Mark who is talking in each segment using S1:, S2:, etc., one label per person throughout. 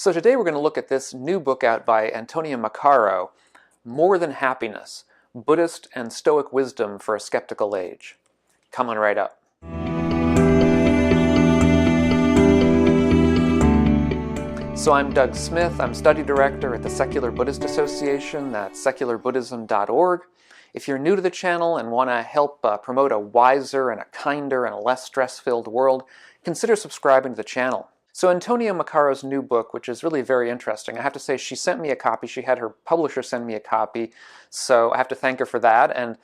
S1: So today we're going to look at this new book out by Antonia Macaro, More Than Happiness, Buddhist and Stoic Wisdom for a Skeptical Age. Coming right up. So I'm Doug Smith. I'm study director at the Secular Buddhist Association. That's secularbuddhism.org. If you're new to the channel and want to help promote a wiser and a kinder and a less stress-filled world, consider subscribing to the channel. So Antonia Macaro's new book, which is really very interesting, I have to say she sent me a copy. She had her publisher send me a copy, so I have to thank her for that, and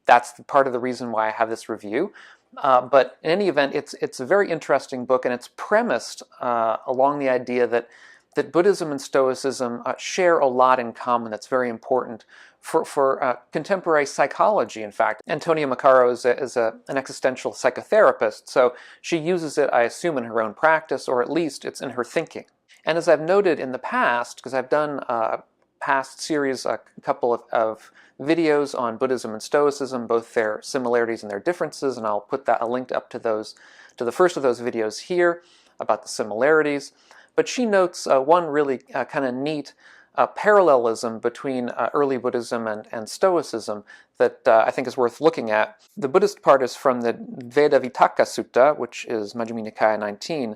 S1: that's part of the reason why I have this review. But in any event, it's a very interesting book, and it's premised along the idea that Buddhism and Stoicism share a lot in common that's very important for contemporary psychology, in fact. Antonia Macaro is an existential psychotherapist, so she uses it, I assume, in her own practice, or at least it's in her thinking. And as I've noted in the past, because I've done a past series, a couple of videos on Buddhism and Stoicism, both their similarities and their differences, and I'll put a link up to the first of those videos here about the similarities. But she notes one really kind of neat parallelism between early Buddhism and Stoicism that I think is worth looking at. The Buddhist part is from the Veda-Vitakka Sutta, which is Majjhima Nikaya 19.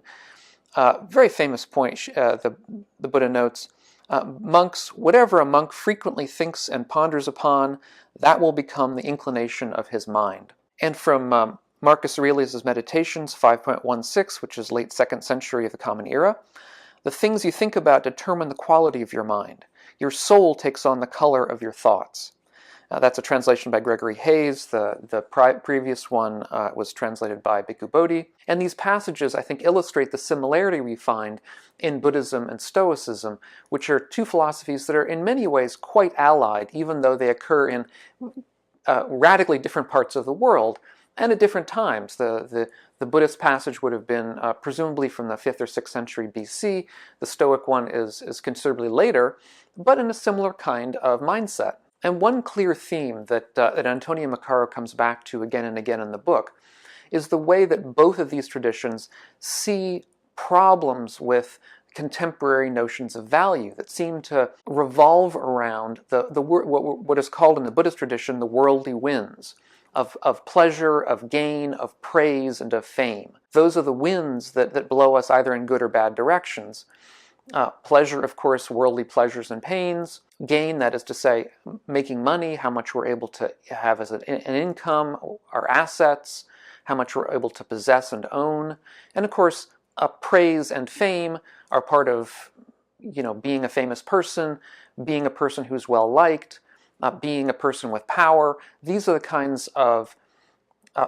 S1: Very famous point, the Buddha notes, monks, whatever a monk frequently thinks and ponders upon, that will become the inclination of his mind. And from Marcus Aurelius' Meditations 5.16, which is late 2nd century of the Common Era, the things you think about determine the quality of your mind. Your soul takes on the color of your thoughts. That's a translation by Gregory Hayes. The previous one was translated by Bhikkhu Bodhi. And these passages, I think, illustrate the similarity we find in Buddhism and Stoicism, which are two philosophies that are in many ways quite allied, even though they occur in radically different parts of the world and at different times. The Buddhist passage would have been presumably from the 5th or 6th century BC. The Stoic one is considerably later, but in a similar kind of mindset. And one clear theme that Antonia Macaro comes back to again and again in the book is the way that both of these traditions see problems with contemporary notions of value that seem to revolve around what is called in the Buddhist tradition the worldly winds of pleasure, of gain, of praise, and of fame. Those are the winds that blow us either in good or bad directions. Pleasure, of course, worldly pleasures and pains. Gain, that is to say, making money, how much we're able to have as an income, our assets, how much we're able to possess and own. And of course, praise and fame are part of, being a famous person, being a person who's well-liked, being a person with power. These are the kinds of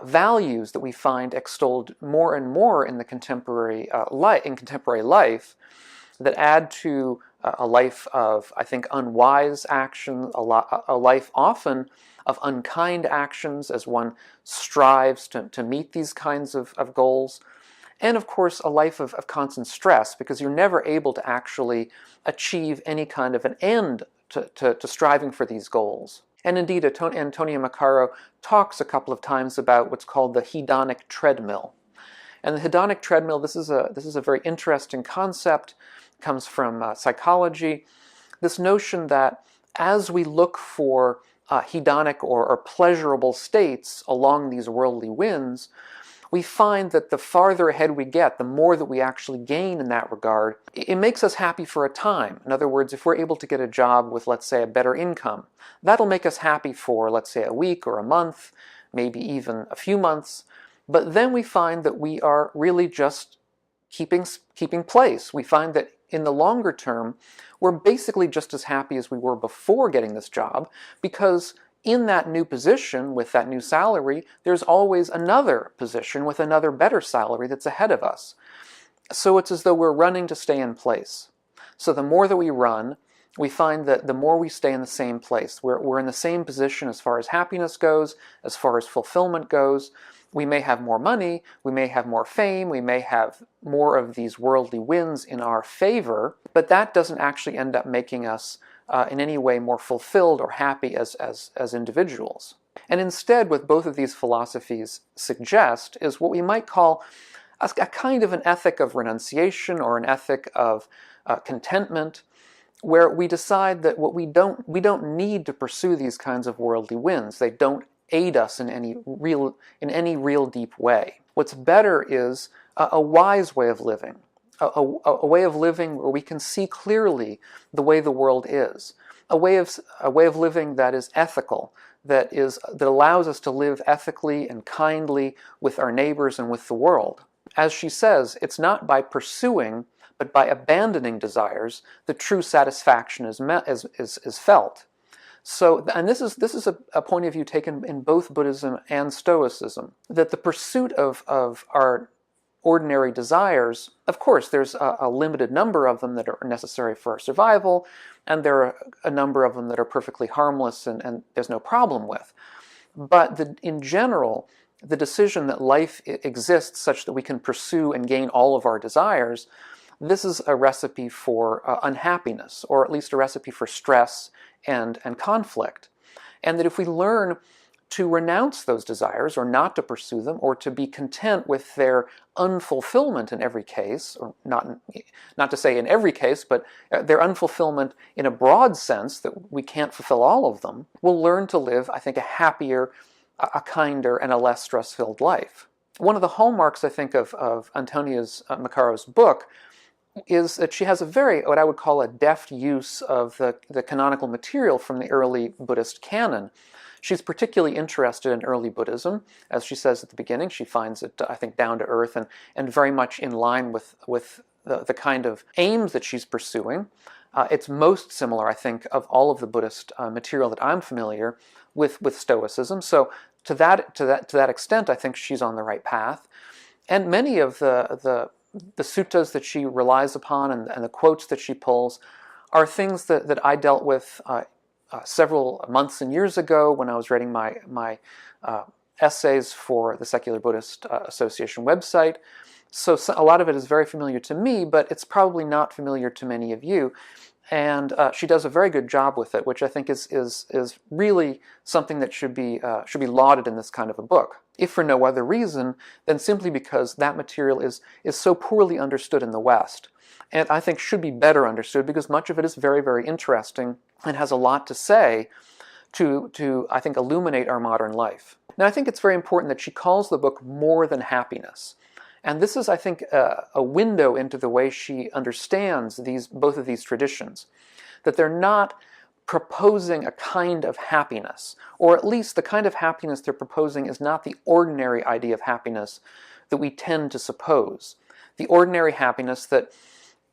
S1: values that we find extolled more and more in the contemporary life that add to a life of, I think, unwise action, a life often of unkind actions as one strives to meet these kinds of goals. And of course, a life of constant stress, because you're never able to actually achieve any kind of an end to striving for these goals. And indeed, Antonia Macaro talks a couple of times about what's called the Hedonic Treadmill. And the Hedonic Treadmill, this is a very interesting concept, comes from psychology. This notion that as we look for hedonic or pleasurable states along these worldly winds, we find that the farther ahead we get, the more that we actually gain in that regard. It makes us happy for a time. In other words, if we're able to get a job with, let's say, a better income, that'll make us happy for, let's say, a week or a month, maybe even a few months. But then we find that we are really just keeping place. We find that in the longer term, we're basically just as happy as we were before getting this job, because in that new position, with that new salary, there's always another position with another better salary that's ahead of us. So it's as though we're running to stay in place. So the more that we run, we find that the more we stay in the same place. We're in the same position as far as happiness goes, as far as fulfillment goes. We may have more money, we may have more fame, we may have more of these worldly winds in our favor, but that doesn't actually end up making us in any way more fulfilled or happy as individuals. And instead, what both of these philosophies suggest is what we might call a kind of an ethic of renunciation or an ethic of contentment, where we decide that we don't need to pursue these kinds of worldly wins. They don't aid us in any real deep way. What's better is a wise way of living, a way of living where we can see clearly the way the world is, a way of living that is ethical, that allows us to live ethically and kindly with our neighbors and with the world. As she says, it's not by pursuing, but by abandoning desires that true satisfaction is felt. So, and this is a point of view taken in both Buddhism and Stoicism, that the pursuit of our ordinary desires, of course, there's a limited number of them that are necessary for our survival, and there are a number of them that are perfectly harmless and there's no problem with. But in general, the decision that life exists such that we can pursue and gain all of our desires, this is a recipe for unhappiness, or at least a recipe for stress and conflict. And that if we learn to renounce those desires, or not to pursue them, or to be content with their unfulfillment in every case, or not to say in every case, but their unfulfillment in a broad sense, that we can't fulfill all of them, we'll learn to live, I think, a happier, a kinder, and a less stress-filled life. One of the hallmarks, I think, of Antonia Macaro's book is that she has a very, what I would call, a deft use of the canonical material from the early Buddhist canon. She's particularly interested in early Buddhism. As she says at the beginning, she finds it, I think, down to earth and very much in line with the kind of aims that she's pursuing. It's most similar, I think, of all of the Buddhist material that I'm familiar with Stoicism. So to that extent, I think she's on the right path. And many of the suttas that she relies upon and the quotes that she pulls are things that I dealt with several months and years ago when I was writing my essays for the Secular Buddhist Association website. So a lot of it is very familiar to me, but it's probably not familiar to many of you. And she does a very good job with it, which I think is really something that should be lauded in this kind of a book. If for no other reason than simply because that material is so poorly understood in the West, and I think should be better understood because much of it is very, very interesting and has a lot to say to I think, illuminate our modern life. Now, I think it's very important that she calls the book More Than Happiness. And this is, I think, a window into the way she understands both of these traditions. That they're not proposing a kind of happiness, or at least the kind of happiness they're proposing is not the ordinary idea of happiness that we tend to suppose. The ordinary happiness that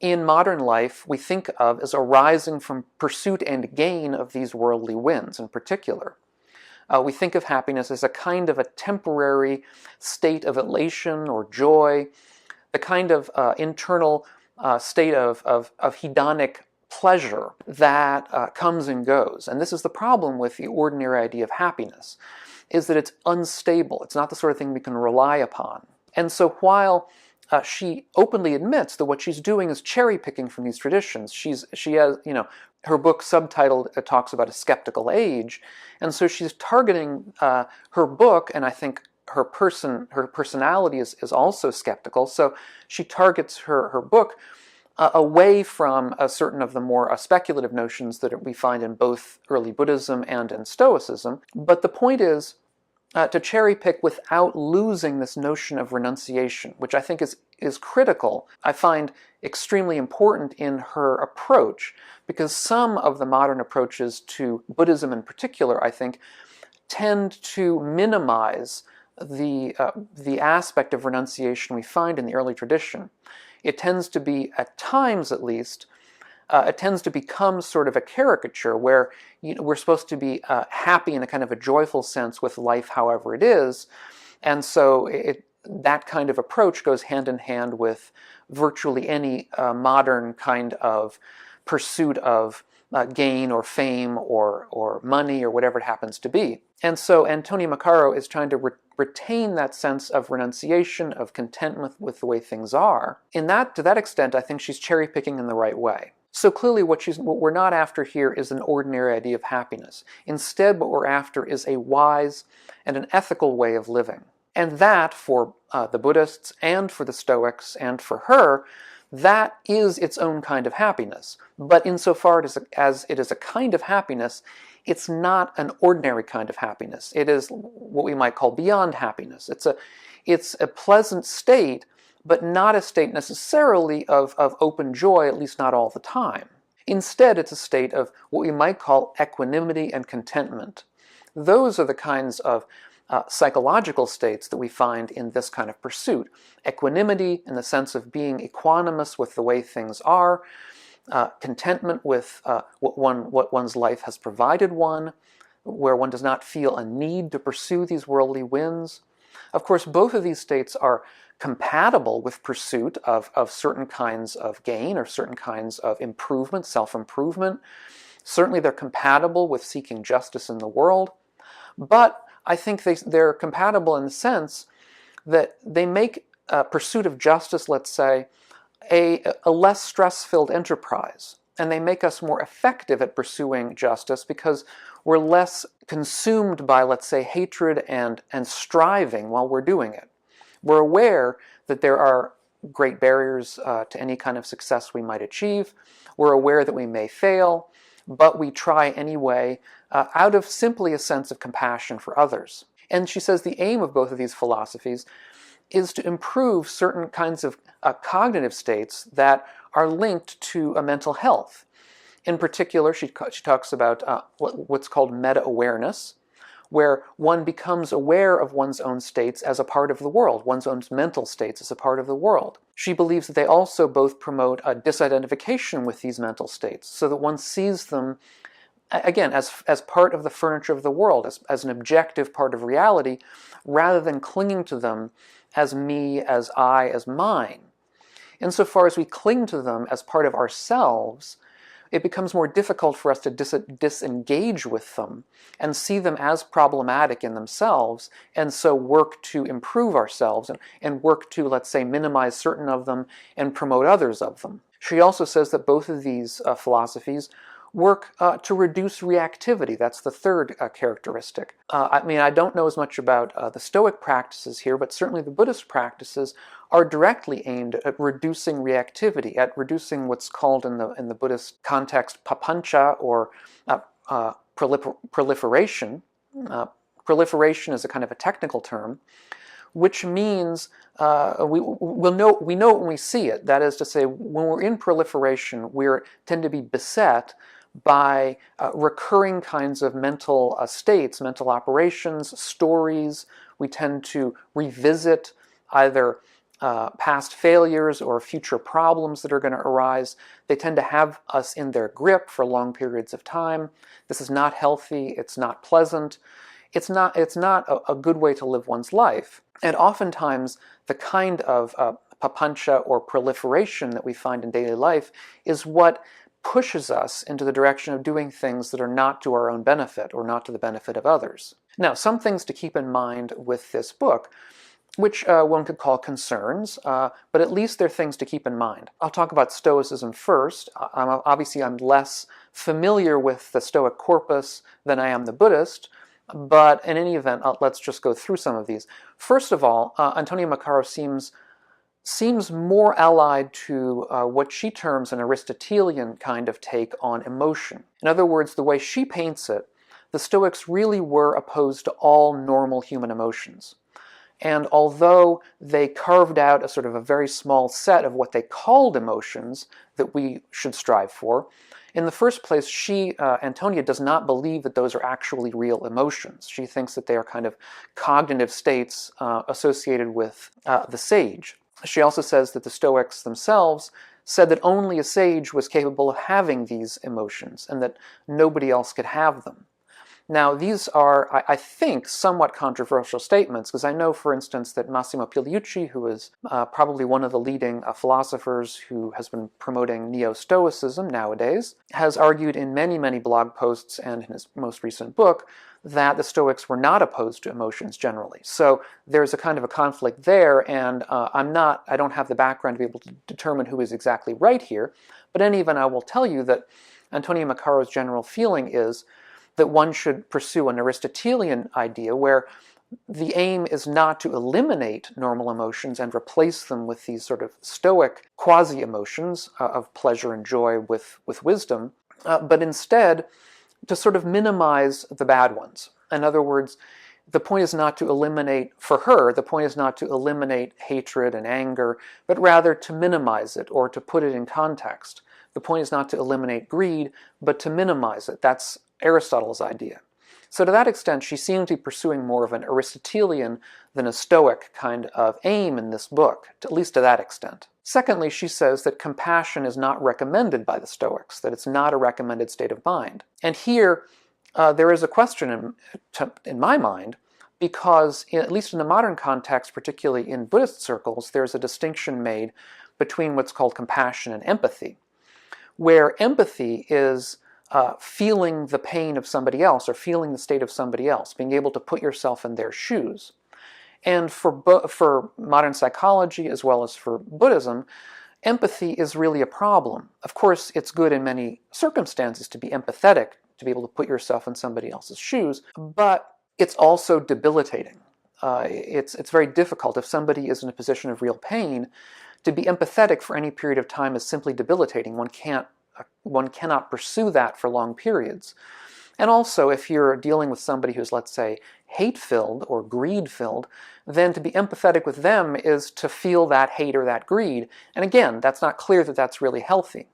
S1: in modern life we think of as arising from pursuit and gain of these worldly wins in particular. We think of happiness as a kind of a temporary state of elation or joy, the kind of internal state of hedonic pleasure that comes and goes. And this is the problem with the ordinary idea of happiness, is that it's unstable. It's not the sort of thing we can rely upon. And so while she openly admits that what she's doing is cherry-picking from these traditions, she has, her book subtitled talks about a Sceptical Age, and so she's targeting her book, and I think her personality is also skeptical, so she targets her book away from certain of the more speculative notions that we find in both early Buddhism and in Stoicism. But the point is to cherry-pick without losing this notion of renunciation, which I think is critical. I find extremely important in her approach, because some of the modern approaches to Buddhism in particular, I think, tend to minimize the aspect of renunciation we find in the early tradition. It tends to be, at times at least, it tends to become sort of a caricature where we're supposed to be happy in a kind of a joyful sense with life however it is, and so that kind of approach goes hand in hand with virtually any modern kind of pursuit of gain or fame or money or whatever it happens to be. And so Antonia Macaro is trying to retain that sense of renunciation, of contentment with the way things are. To that extent, I think she's cherry-picking in the right way. So clearly what we're not after here is an ordinary idea of happiness. Instead, what we're after is a wise and an ethical way of living. And that, for the Buddhists and for the Stoics and for her, that is its own kind of happiness. But insofar as it is a kind of happiness, it's not an ordinary kind of happiness. It is what we might call beyond happiness. It's a pleasant state, but not a state necessarily of open joy, at least not all the time. Instead, it's a state of what we might call equanimity and contentment. Those are the kinds of psychological states that we find in this kind of pursuit. Equanimity in the sense of being equanimous with the way things are, contentment with what one's life has provided one, where one does not feel a need to pursue these worldly winds. Of course, both of these states are compatible with pursuit of certain kinds of gain or certain kinds of improvement, self-improvement. Certainly they're compatible with seeking justice in the world, but I think they're compatible in the sense that they make pursuit of justice, let's say, a less stress-filled enterprise. And they make us more effective at pursuing justice because we're less consumed by, let's say, hatred and striving while we're doing it. We're aware that there are great barriers to any kind of success we might achieve. We're aware that we may fail, but we try anyway out of simply a sense of compassion for others. And she says the aim of both of these philosophies is to improve certain kinds of cognitive states that are linked to a mental health. In particular, she talks about what's called meta-awareness, where one becomes aware of one's own states as a part of the world, one's own mental states as a part of the world. She believes that they also both promote a disidentification with these mental states, so that one sees them, again, as part of the furniture of the world, as an objective part of reality, rather than clinging to them as me, as I, as mine. Insofar as we cling to them as part of ourselves, it becomes more difficult for us to disengage with them and see them as problematic in themselves, and so work to improve ourselves and work to, let's say, minimize certain of them and promote others of them. She also says that both of these philosophies work to reduce reactivity. That's the third characteristic. I don't know as much about the Stoic practices here, but certainly the Buddhist practices are directly aimed at reducing reactivity, at reducing what's called in the Buddhist context papancha, or proliferation. Proliferation is a kind of a technical term, which means we know it when we see it. That is to say, when we're in proliferation, we tend to be beset by recurring kinds of mental states, mental operations, stories. We tend to revisit either past failures or future problems that are going to arise. They tend to have us in their grip for long periods of time. This is not healthy. It's not pleasant. It's not a good way to live one's life. And oftentimes, the kind of papancha or proliferation that we find in daily life is what pushes us into the direction of doing things that are not to our own benefit or not to the benefit of others. Now, some things to keep in mind with this book, which one could call concerns, but at least they're things to keep in mind. I'll talk about Stoicism first. Obviously, I'm less familiar with the Stoic corpus than I am the Buddhist, but in any event, let's just go through some of these. First of all, Antonia Macaro seems more allied to what she terms an Aristotelian kind of take on emotion. In other words, the way she paints it, the Stoics really were opposed to all normal human emotions. And although they carved out a sort of a very small set of what they called emotions that we should strive for, in the first place, Antonia, does not believe that those are actually real emotions. She thinks that they are kind of cognitive states associated with the sage. She also says that the Stoics themselves said that only a sage was capable of having these emotions and that nobody else could have them. Now, these are, I think, somewhat controversial statements, because I know, for instance, that Massimo Pigliucci, who is probably one of the leading philosophers who has been promoting neo-Stoicism nowadays, has argued in many, many blog posts and in his most recent book that the Stoics were not opposed to emotions generally. So there's a kind of a conflict there, and I don't have the background to be able to determine who is exactly right here, but in any event, I will tell you that Antonia Macaro's general feeling is that one should pursue an Aristotelian idea where the aim is not to eliminate normal emotions and replace them with these sort of stoic quasi-emotions of pleasure and joy with wisdom, but instead to sort of minimize the bad ones. In other words, the point is not to eliminate, for her, the point is not to eliminate hatred and anger, but rather to minimize it or to put it in context. The point is not to eliminate greed, but to minimize it. That's Aristotle's idea. So to that extent, she seemed to be pursuing more of an Aristotelian than a Stoic kind of aim in this book, at least to that extent. Secondly, she says that compassion is not recommended by the Stoics, that it's not a recommended state of mind. And here, there is a question in my mind, because at least in the modern context, particularly in Buddhist circles, there's a distinction made between what's called compassion and empathy, where empathy is feeling the pain of somebody else or feeling the state of somebody else, being able to put yourself in their shoes. And for modern psychology as well as for Buddhism, empathy is really a problem. Of course, it's good in many circumstances to be empathetic, to be able to put yourself in somebody else's shoes, but it's also debilitating. It's very difficult. If somebody is in a position of real pain, to be empathetic for any period of time is simply debilitating. One cannot pursue that for long periods. And also, if you're dealing with somebody who's, let's say, hate-filled or greed-filled, then to be empathetic with them is to feel that hate or that greed. And again, that's not clear that that's really healthy.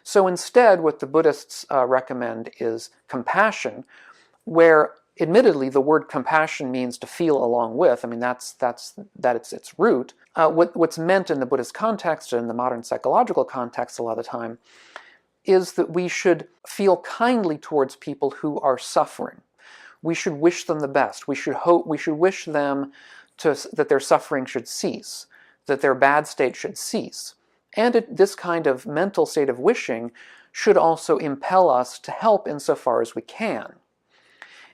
S1: So instead, what the Buddhists recommend is compassion, where admittedly the word compassion means to feel along with. I mean, that's its root. What's meant in the Buddhist context and in the modern psychological context a lot of the time is that we should feel kindly towards people who are suffering. We should wish them the best. We should wish them that their suffering should cease, that their bad state should cease. And this kind of mental state of wishing should also impel us to help insofar as we can.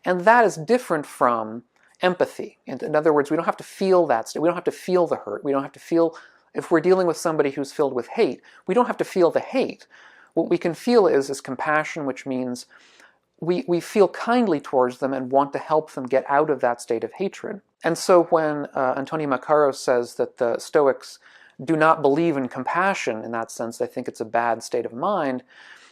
S1: And that is different from empathy. In other words, we don't have to feel that state. We don't have to feel the hurt. We don't have to feel, if we're dealing with somebody who's filled with hate, we don't have to feel the hate. What we can feel is compassion, which means we feel kindly towards them and want to help them get out of that state of hatred. And so when Antonia Macaro says that the Stoics do not believe in compassion in that sense, they think it's a bad state of mind,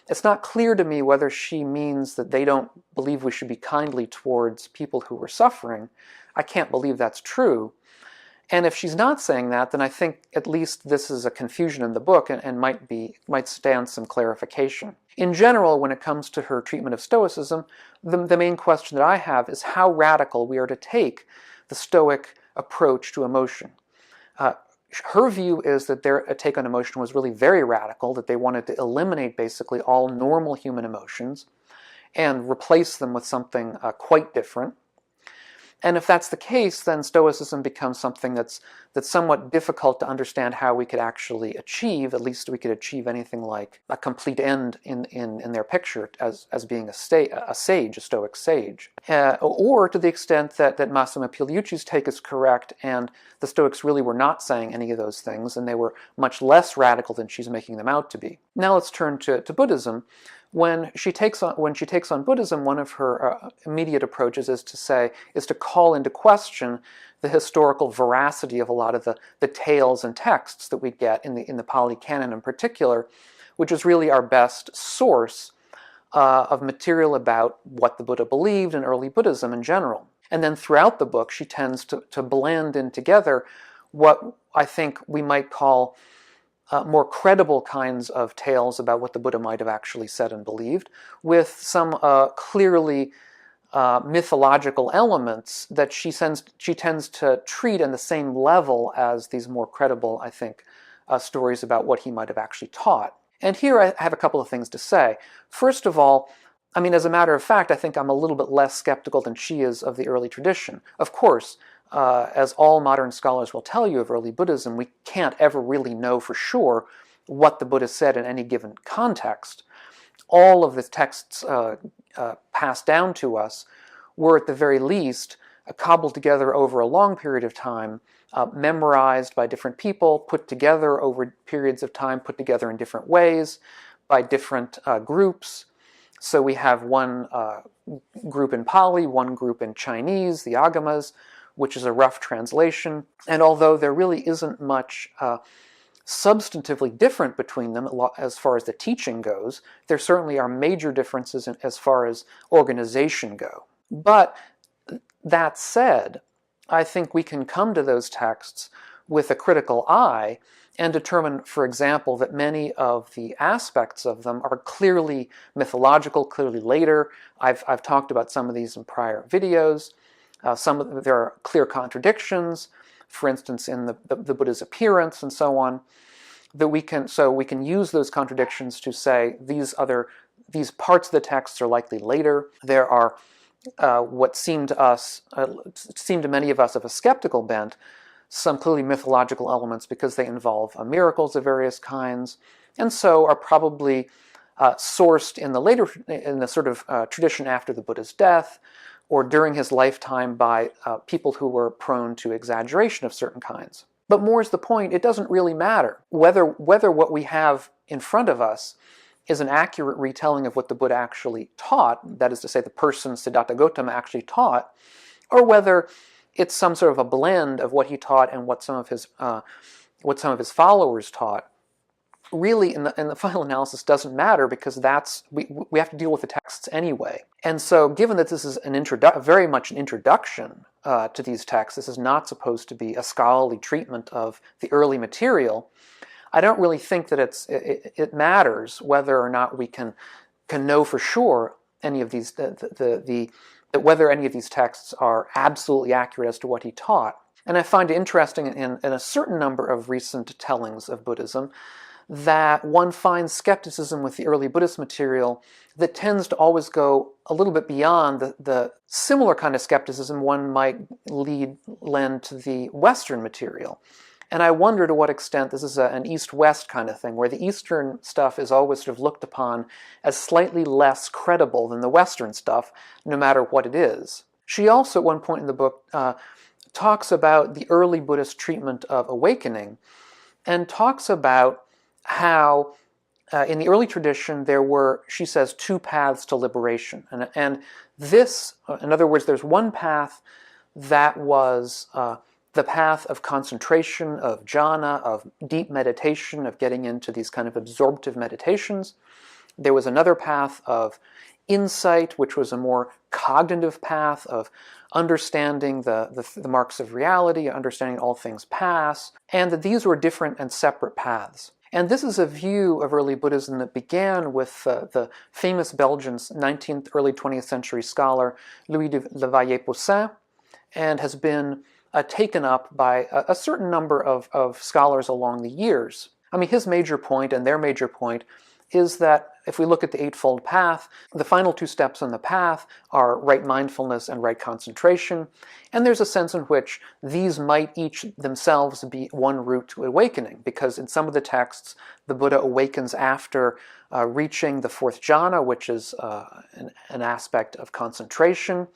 S1: it's not clear to me whether she means that they don't believe we should be kindly towards people who are suffering. I can't believe that's true. And if she's not saying that, then I think at least this is a confusion in the book and might stand some clarification. In general, when it comes to her treatment of Stoicism, the main question that I have is how radical we are to take the Stoic approach to emotion. Her view is that their take on emotion was really very radical, that they wanted to eliminate basically all normal human emotions and replace them with something quite different. And if that's the case, then Stoicism becomes something that's somewhat difficult to understand how we could actually achieve. At least we could achieve anything like a complete end in their picture as being a sage, a Stoic sage. Or to the extent that Massimo Pigliucci's take is correct and the Stoics really were not saying any of those things and they were much less radical than she's making them out to be. Now let's turn to Buddhism. When she takes on Buddhism, one of her immediate approaches is to call into question the historical veracity of a lot of the tales and texts that we get in the Pali Canon in particular, which is really our best source of material about what the Buddha believed and early Buddhism in general. And then throughout the book, she tends to blend in together what I think we might call more credible kinds of tales about what the Buddha might have actually said and believed, with some clearly mythological elements that she tends to treat in the same level as these more credible, I think, stories about what he might have actually taught. And here I have a couple of things to say. First of all, I mean, as a matter of fact, I think I'm a little bit less skeptical than she is of the early tradition. Of course, as all modern scholars will tell you of early Buddhism, we can't ever really know for sure what the Buddha said in any given context. All of the texts passed down to us were at the very least cobbled together over a long period of time, memorized by different people, put together over periods of time, put together in different ways by different groups. So we have one group in Pali, one group in Chinese, the Agamas, which is a rough translation. And although there really isn't much substantively different between them as far as the teaching goes, there certainly are major differences as far as organization go. But that said, I think we can come to those texts with a critical eye and determine, for example, that many of the aspects of them are clearly mythological, clearly later. I've talked about some of these in prior videos. There are clear contradictions, for instance, in the Buddha's appearance and so on, that we can use those contradictions to say these parts of the texts are likely later. There are what seemed to many of us of a skeptical bent, some clearly mythological elements because they involve miracles of various kinds, and so are probably sourced in the sort of tradition after the Buddha's death, or during his lifetime by people who were prone to exaggeration of certain kinds. But more is the point, it doesn't really matter whether what we have in front of us is an accurate retelling of what the Buddha actually taught, that is to say the person Siddhartha Gautama actually taught, or whether it's some sort of a blend of what he taught and what some of his followers taught. Really, in the final analysis, doesn't matter because we have to deal with the texts anyway. And so, given that this is very much an introduction to these texts, this is not supposed to be a scholarly treatment of the early material. I don't really think that it matters whether or not we can know for sure any of these whether any of these texts are absolutely accurate as to what he taught. And I find it interesting in a certain number of recent tellings of Buddhism that one finds skepticism with the early Buddhist material that tends to always go a little bit beyond the similar kind of skepticism one might lend to the Western material. And I wonder to what extent this is an East-West kind of thing, where the Eastern stuff is always sort of looked upon as slightly less credible than the Western stuff, no matter what it is. She also, at one point in the book, talks about the early Buddhist treatment of awakening, and talks about how in the early tradition there were, she says, two paths to liberation. And this, in other words, there's one path that was the path of concentration, of jhana, of deep meditation, of getting into these kind of absorptive meditations. There was another path of insight, which was a more cognitive path of understanding the marks of reality, understanding all things pass, and that these were different and separate paths. And this is a view of early Buddhism that began with the famous Belgian 19th, early 20th century scholar Louis de Lavallée-Poussin, and has been taken up by a certain number of scholars along the years. I mean, his major point and their major point is that if we look at the Eightfold Path, the final two steps on the path are right mindfulness and right concentration, and there's a sense in which these might each themselves be one route to awakening, because in some of the texts, the Buddha awakens after reaching the fourth jhana, which is an aspect of concentration.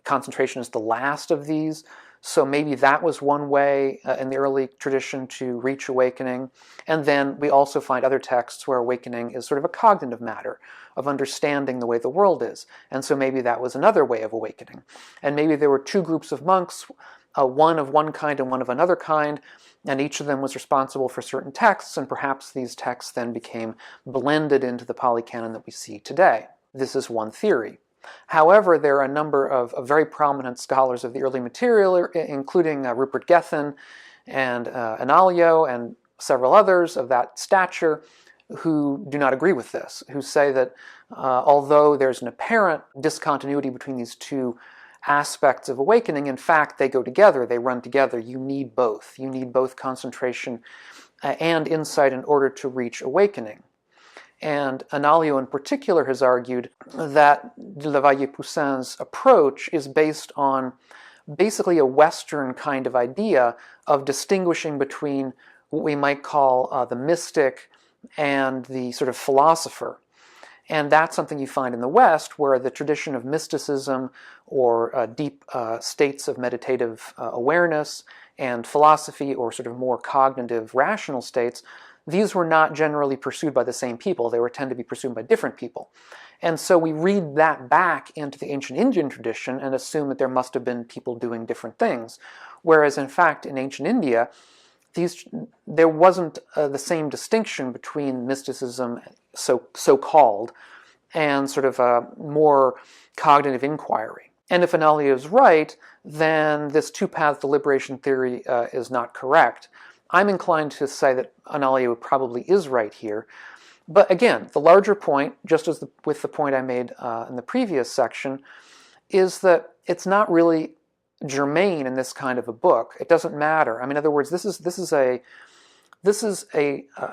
S1: Concentration is the last of these. So maybe that was one way in the early tradition to reach awakening. And then we also find other texts where awakening is sort of a cognitive matter of understanding the way the world is. And so maybe that was another way of awakening. And maybe there were two groups of monks, one of one kind and one of another kind, and each of them was responsible for certain texts, and perhaps these texts then became blended into the Pali Canon that we see today. This is one theory. However, there are a number of very prominent scholars of the early material, including Rupert Gethin and Anālayo and several others of that stature, who do not agree with this, who say that although there's an apparent discontinuity between these two aspects of awakening, in fact, they go together, they run together. You need both. You need both concentration and insight in order to reach awakening. And Anālayo in particular has argued that de Lavallée-Poussin's approach is based on basically a Western kind of idea of distinguishing between what we might call the mystic and the sort of philosopher. And that's something you find in the West, where the tradition of mysticism or deep states of meditative awareness and philosophy, or sort of more cognitive rational states, these were not generally pursued by the same people. They were tend to be pursued by different people. And so we read that back into the ancient Indian tradition and assume that there must have been people doing different things. Whereas in fact, in ancient India, there wasn't the same distinction between mysticism, so-called, and sort of a more cognitive inquiry. And if Anālayo is right, then this two-path deliberation theory is not correct. I'm inclined to say that Anālayo probably is right here. But again, the larger point, just as with the point I made in the previous section, is that it's not really germane in this kind of a book. It doesn't matter. I mean, in other words, this is a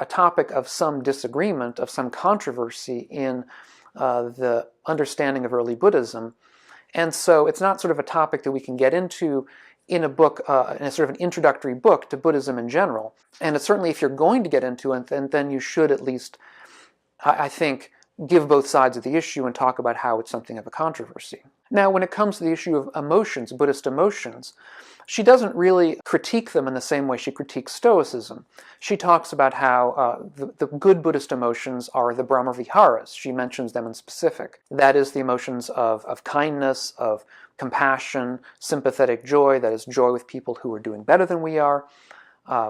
S1: topic of some disagreement, of some controversy in the understanding of early Buddhism. And so it's not sort of a topic that we can get into in a book, in a sort of an introductory book to Buddhism in general. And it's certainly, if you're going to get into it, then you should at least, I think, give both sides of the issue and talk about how it's something of a controversy. Now, when it comes to the issue of emotions, Buddhist emotions, she doesn't really critique them in the same way she critiques Stoicism. She talks about how the good Buddhist emotions are the Brahma-viharas. She mentions them in specific. That is the emotions of kindness, of compassion, sympathetic joy, that is joy with people who are doing better than we are.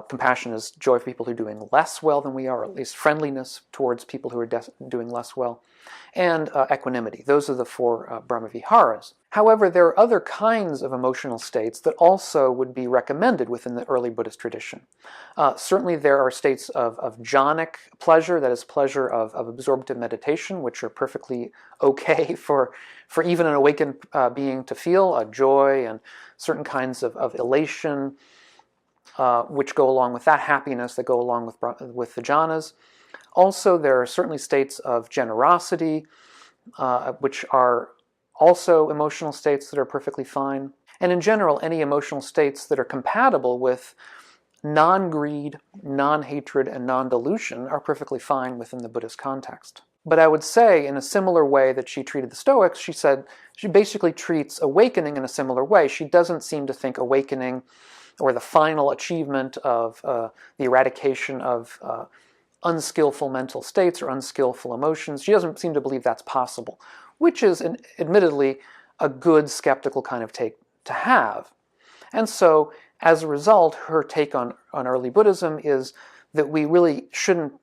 S1: Compassion is joy for people who are doing less well than we are, or at least friendliness towards people who are doing less well. And equanimity. Those are the four Brahma-viharas. However, there are other kinds of emotional states that also would be recommended within the early Buddhist tradition. Certainly there are states of jhanic pleasure, that is pleasure of absorptive meditation, which are perfectly okay for even an awakened being to feel, joy and certain kinds of elation, which go along with that, happiness that go along with the jhanas. Also, there are certainly states of generosity, which are also emotional states that are perfectly fine. And in general, any emotional states that are compatible with non-greed, non-hatred, and non-delusion are perfectly fine within the Buddhist context. But I would say, in a similar way that she treated the Stoics, she basically treats awakening in a similar way. She doesn't seem to think awakening, or the final achievement of the eradication of unskillful mental states or unskillful emotions. She doesn't seem to believe that's possible, which is admittedly a good skeptical kind of take to have. And so, as a result, her take on early Buddhism is that we really shouldn't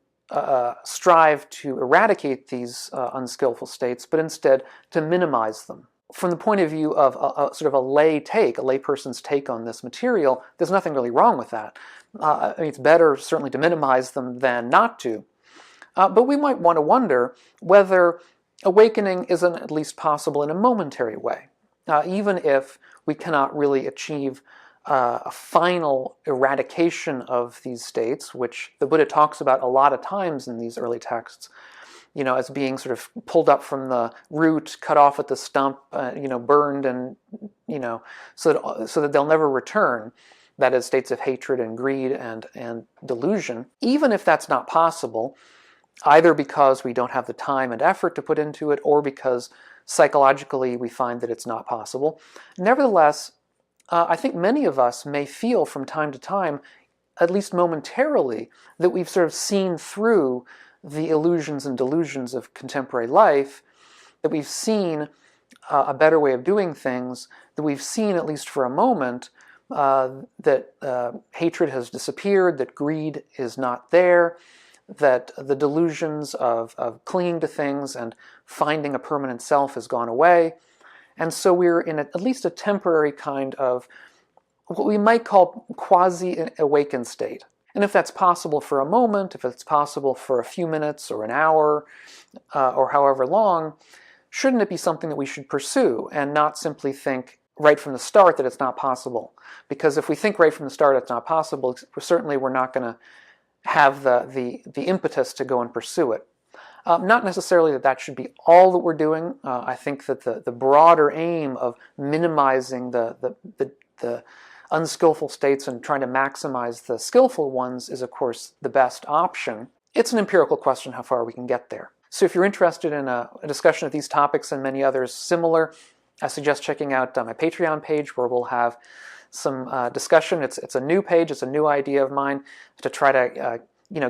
S1: strive to eradicate these unskillful states, but instead to minimize them. From the point of view of sort of a layperson's take on this material, there's nothing really wrong with that. I mean, it's better certainly to minimize them than not to. But we might want to wonder whether awakening isn't at least possible in a momentary way, even if we cannot really achieve a final eradication of these states, which the Buddha talks about a lot of times in these early texts, as being sort of pulled up from the root, cut off at the stump, burned, and so that they'll never return. That is, states of hatred and greed and delusion. Even if that's not possible, either because we don't have the time and effort to put into it, or because psychologically we find that it's not possible, nevertheless, I think many of us may feel from time to time, at least momentarily, that we've sort of seen through the illusions and delusions of contemporary life, that we've seen a better way of doing things, that we've seen, at least for a moment, that hatred has disappeared, that greed is not there, that the delusions of clinging to things and finding a permanent self has gone away. And so we're in at least a temporary kind of what we might call quasi-awakened state. And if that's possible for a moment, if it's possible for a few minutes or an hour or however long, shouldn't it be something that we should pursue and not simply think right from the start that it's not possible? Because if we think right from the start it's not possible, certainly we're not going to have the impetus to go and pursue it. Not necessarily that should be all that we're doing. I think that the broader aim of minimizing the unskillful states and trying to maximize the skillful ones is, of course, the best option. It's an empirical question how far we can get there. So if you're interested in a discussion of these topics and many others similar, I suggest checking out my Patreon page, where we'll have some discussion. It's a new page, it's a new idea of mine to try to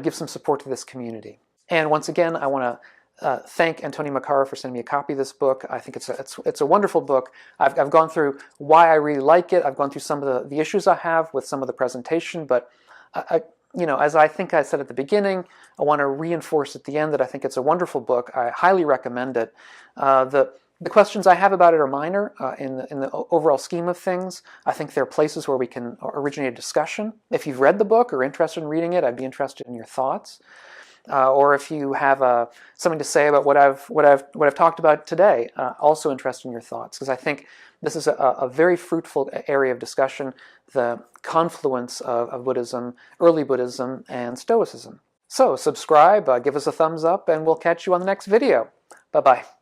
S1: give some support to this community. And once again, I want to thank Antonia Macaro for sending me a copy of this book. I think it's a wonderful book. I've gone through why I really like it. I've gone through some of the issues I have with some of the presentation, but as I think I said at the beginning, I want to reinforce at the end that I think it's a wonderful book. I highly recommend it. The questions I have about it are minor in the overall scheme of things. I think there are places where we can originate a discussion. If you've read the book or interested in reading it, I'd be interested in your thoughts. Or if you have something to say about what I've talked about today, also interested in your thoughts, because I think this is a very fruitful area of discussion, the confluence of Buddhism, early Buddhism, and Stoicism. So subscribe, give us a thumbs up, and we'll catch you on the next video. Bye-bye.